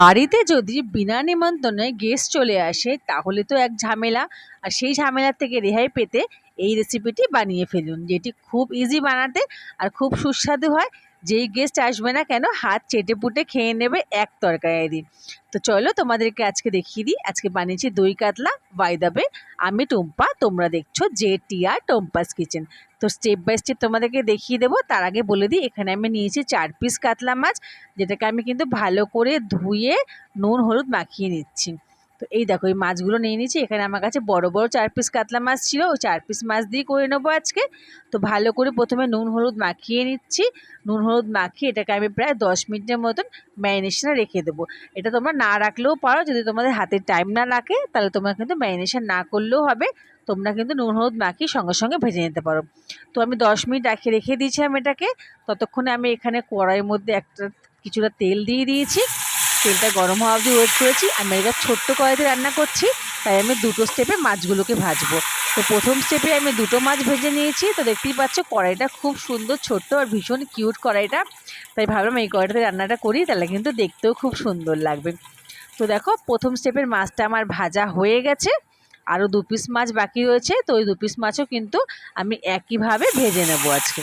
বাড়িতে যদি বিনা নিমন্ত্রণে গেস্ট চলে আসে তাহলে তো এক ঝামেলা। আর সেই ঝামেলা থেকে রেহাই পেতে এই রেসিপিটি বানিয়ে ফেলুন, যেটি খুব ইজি বানাতে আর খুব সুস্বাদু হয়। যেই গেস্ট আসবে না কেন হাত চেটেপুটে খেয়ে নেবে এক তরকারি দিন। তো চলো তোমাদেরকে আজকে দেখিয়ে দিই। আজকে বানিয়েছি দই কাতলা। বাই দ্য ওয়ে, আমি টুম্পা, তোমরা দেখছো JTR টম্পাস কিচেন। তো স্টেপ বাই স্টেপ তোমাদেরকে দেখিয়ে দেবো। তার আগে বলে দিই, এখানে আমি নিয়েছি 4 পিস কাতলা মাছ, যেটাকে আমি কিন্তু ভালো করে ধুয়ে নুন হলুদ মাখিয়ে নিচ্ছি। তো এই দেখো এই মাছগুলো নিয়ে নিচ্ছি। এখানে আমার কাছে বড় বড় 4 পিস কাতলা মাছ ছিল, ওই 4 পিস মাছ দিয়ে করে নেবো আজকে। তো ভালো করে প্রথমে নুন হলুদ মাখিয়ে নিচ্ছি। নুন হলুদ মাখিয়ে এটাকে আমি প্রায় 10 মিনিটের মতন ম্যারিনেশনে রেখে দেবো। এটা তোমরা না রাখলেও পারো, যদি তোমাদের হাতে টাইম না লাগে তাহলে তোমরা কিন্তু ম্যারিনেশন না করলেও হবে। তোমরা কিন্তু নুন হলুদ মাখিয়ে সঙ্গে সঙ্গে ভেজে নিতে পারো। তো আমি 10 মিনিট রেখে দিয়েছিলাম এটাকে। ততক্ষণে আমি এখানে কড়াইয়ের মধ্যে কিছুটা তেল দিয়ে দিয়েছি। তেলটা গরম হওয়া অবধি ওয়েট করেছি। আমি এটা ছোট্ট কড়াইতে রান্না করছি, তাই আমি দুটো স্টেপে মাছগুলোকে ভাজবো। তো প্রথম স্টেপে আমি দুটো মাছ ভেজে নিয়েছি। তো দেখতেই পাচ্ছ কড়াইটা খুব সুন্দর, ছোট্ট আর ভীষণ কিউট কড়াইটা। তাই ভাবলাম এই কড়াইটাতে রান্নাটা করি, তাহলে কিন্তু দেখতেও খুব সুন্দর লাগবে। তো দেখো প্রথম স্টেপের মাছটা আমার ভাজা হয়ে গেছে। আরও 2 পিস মাছ বাকি রয়েছে। তো ওই 2 পিস মাছও কিন্তু আমি একইভাবে ভেজে নেবো আজকে।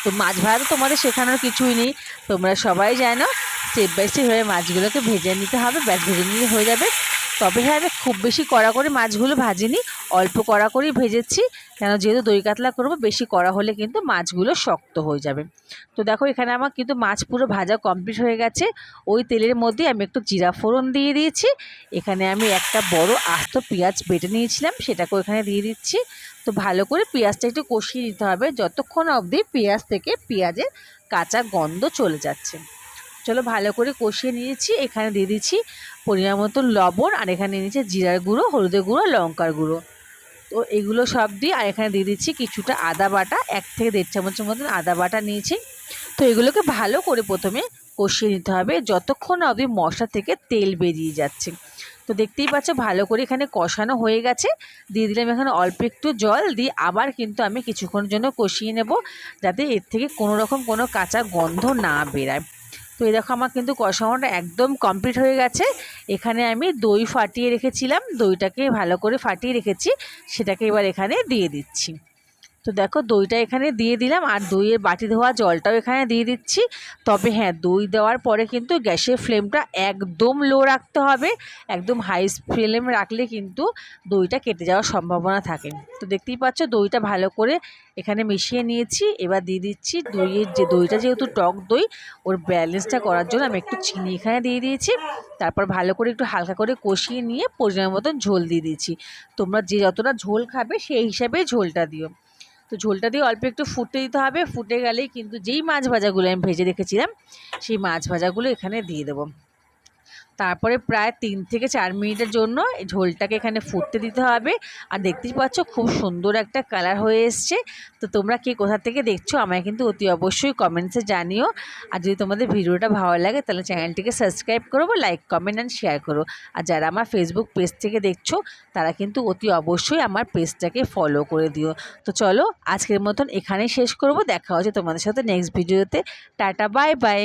তো মাছ ভাজা তোমাদের শেখানোর কিছুই নেই, তোমরা সবাই জানো স্টেপ বাই স্টেপভাবে মাছগুলোকে ভেজে নিতে হবে। ব্যাস ভেজে নিলে হয়ে যাবে। তবে হ্যাঁ, আমি খুব বেশি কড়া করে মাছগুলো ভাজিনি, অল্প কড়া করেই ভেজেছি। কেন যেহেতু দই কাতলা করবো, বেশি কড়া হলে কিন্তু মাছগুলো শক্ত হয়ে যাবে। তো দেখো এখানে আমার কিন্তু মাছ পুরো ভাজা কমপ্লিট হয়ে গেছে। ওই তেলের মধ্যে আমি একটু জিরা ফোড়ন দিয়ে দিয়েছি। এখানে আমি একটা বড় আস্ত পেঁয়াজ বেটে নিয়েছিলাম, সেটাকেও এখানে দিয়ে দিচ্ছি। তো ভালো করে পেঁয়াজটা একটু কষিয়ে নিতে হবে যতক্ষণ অবধি পেঁয়াজ থেকে পেঁয়াজের কাঁচা গন্ধ চলে যাচ্ছে। চলো ভালো করে কষিয়ে নিয়েছি। এখানে দিয়ে দিচ্ছি পরিমাণ মতো লবণ, আর এখানে নিয়েছি জিরার গুঁড়ো, হলুদের গুঁড়ো, লঙ্কার গুঁড়ো। তো এগুলো সব দিয়ে, আর এখানে দিয়ে দিচ্ছি কিছুটা আদা বাটা, 1 থেকে 1.5 চামচের মতন আদা বাটা নিয়েছি। তো এগুলোকে ভালো করে প্রথমে কষিয়ে নিতে হবে যতক্ষণ অবধি মশলা থেকে তেল বেরিয়ে যাচ্ছে। তো দেখতেই পাচ্ছ ভালো করে এখানে কষানো হয়ে গেছে। দিয়ে দিলাম এখানে অল্প একটু জল দিয়ে আবার কিন্তু আমি কিছুক্ষণের জন্য কষিয়ে নেব, যাতে এর থেকে কোনো রকম কোনো কাঁচা গন্ধ না বেরায়। তো এই দেখো আমার কিন্তু কষানোটা একদম কমপ্লিট হয়ে গেছে। এখানে আমি দই ফাটিয়ে রেখেছিলাম, দইটাকে ভালো করে ফাটিয়ে রেখেছি, সেটাকে এবার এখানে দিয়ে দিচ্ছি। তো দেখো দইটা এখানে দিয়ে দিলাম, আর দইয়ের বাটি ধোয়া জলটাও এখানে দিয়ে দিচ্ছি। তবে হ্যাঁ, দই দেওয়ার পরে কিন্তু গ্যাসের ফ্লেমটা একদম লো রাখতে হবে। একদম হাই ফ্লেম রাখলে কিন্তু দইটা কেটে যাওয়ার সম্ভাবনা থাকে। তো দেখতেই পাচ্ছ দইটা ভালো করে এখানে মিশিয়ে নিয়েছি। এবার দিয়ে দিচ্ছি দইটা যেহেতু টক দই, ওর ব্যালেন্সটা করার জন্য আমি একটু চিনি এখানে দিয়ে দিয়েছি। তারপর ভালো করে একটু হালকা করে কষিয়ে নিয়ে পরিমাণ মতন ঝোল দিয়ে দিয়েছি। তোমরা যে যতটা ঝোল খাবে সেই হিসাবে ঝোলটা দিও। তো ঝোলটা দিয়ে অল্প একটু ফুটতে দিতে হবে। ফুটে গেলেই কিন্তু যেই মাছ ভাজাগুলো আমি ভেজে রেখেছিলাম সেই মাছ ভাজাগুলো এখানে দিয়ে দেবো। তারপরে প্রায় 3 থেকে 4 মিনিটের জন্য এই ঝোলটাকে এখানে ফুটতে দিতে হবে। আর দেখতেই পাচ্ছ খুব সুন্দর একটা কালার হয়ে এসছে। তো তোমরা কে কোথা থেকে দেখছো আমায় কিন্তু অতি অবশ্যই কমেন্টসে জানিও। আর যদি তোমাদের ভিডিওটা ভালো লাগে তাহলে চ্যানেলটিকে সাবস্ক্রাইব করো, লাইক কমেন্ট অ্যান্ড শেয়ার করো। আর যারা আমার ফেসবুক পেজ থেকে দেখছো তারা কিন্তু অতি অবশ্যই আমার পেজটাকে ফলো করে দিও। তো চলো আজকের মতন এখানেই শেষ করব। দেখা হচ্ছে তোমাদের সাথে নেক্সট ভিডিওতে। Tata, bye bye.